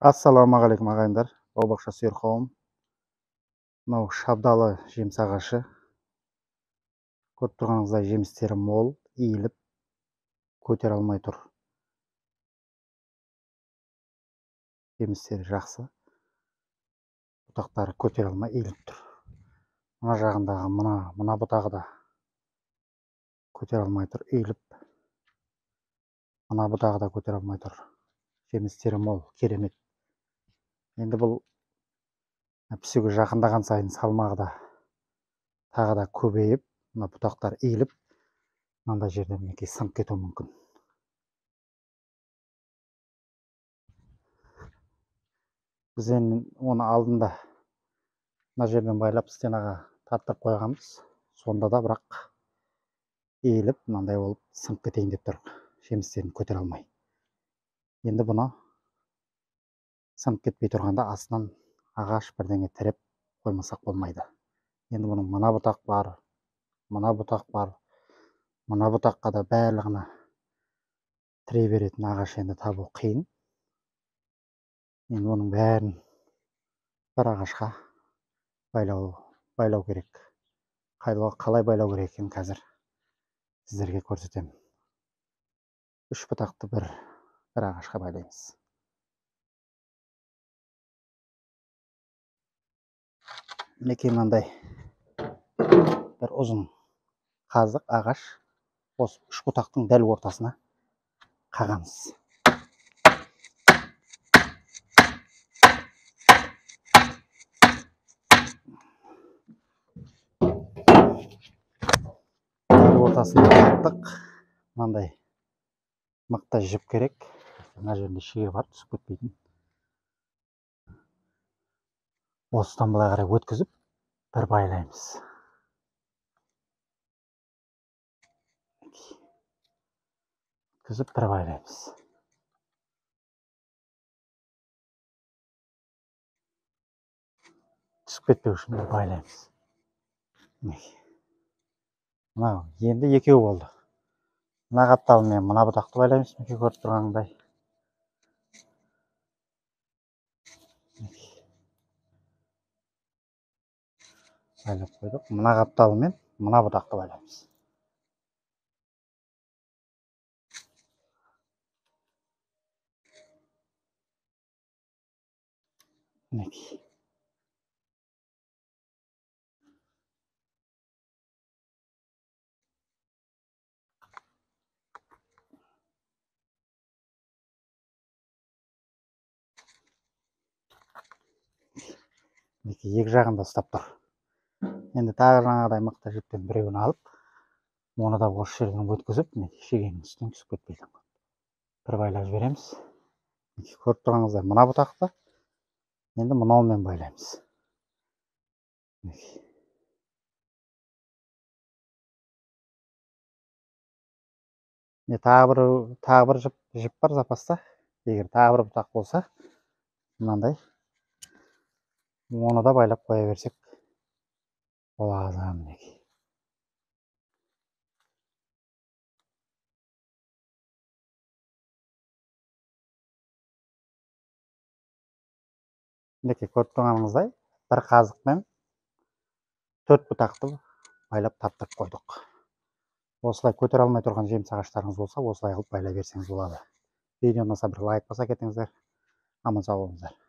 Ассалаумағалейкум ағайындар, бау-бақша сүйер қауым. Мынау шабдалы жеміс ағашы. Көріп тұрғаныңыздай жемістері мол, иіліп, көтере алмай тұр. Жемістері жақсы. Бұтақтары көтере алмай иіліп тұр. Мына жағындағы мына бұтағы да көтере алмай тұр, иіліп. Мына бұтағы да көтере алмай тұр. Жемістері мол, керемет. Енді бұл пісуге жақындаған сайын салмағы да тағы да көбейіп, мына бұтақтар иіліп, мынандай жерден мінекей сынып кетуі мүмкін. Біз енді оны алдында мына жерден байлап стенаға тарттырып қойғанбыз. Сонда да бірақ иіліп, мынандай болып сынып кетейін деп тұр, жемістерін көтере алмай. Енді бұны сынып кетпей тұрғанда астынан ағаш бірдеңе тіреп қоймасақ болмайды. Енді бұның мына бұтақ бар, мына бұтақ бар. Мына бұтаққа да барлығына тіре беретін ағаш енді табу қиын. Енді оның бәрін бір ағашқа байлау керек. Қалай байлау керек екенін қазір сіздерге көрсетемін. 3 бұтақты бір ағашқа байлаймыз. Мінекей мынандай бір ұзын қазық ағаш осы 3 бұтақтың дәл ортасына қағамыз. Ортасына қақтық. Мынандай мықты жіп керек. Мына жерінде шеге бар, түсіп кетпейтін. Осыдан былай қарай өткізіп бір байлаймыз. Өткізіп бір байлаймыз. Түсіп кетпеу үшін бір байлаймыз. Мынау енді екеу болды. Мына қапталымен мына бұтақты байлаймыз, мінекей көріп тұрғандай. Байлап қойдық. Мына қапталымен мына бұтақты байлаймыз. Мінекей. Екі жағында ұстап тұр. Енді тағы жаңағыдай мықты жіптен біреуін алып, оны да осы жерден өткізіп, шегенің үстінен түсіп кетпейді. Бір байлап жібереміз. Көріп тұрғаныңыздай мына бұтақты енді мынаумен байлаймыз. Тағы бір жіп бар запаста. Егер тағы бір бұтақ болса, мынандай оны да байлап қоя берсек болады. Мінекей көріп тұрғаныңыздай бір қазықпен 4 бұтақты байлап тарттырып қойдық. Осылай көтере алмай тұрған жеміс ағаштарыңыз болса, осылай қылып байлай берсеңіз болады. Видео ұнаса бір лайк басып кетіңіздер. Аман сау болыңыздар.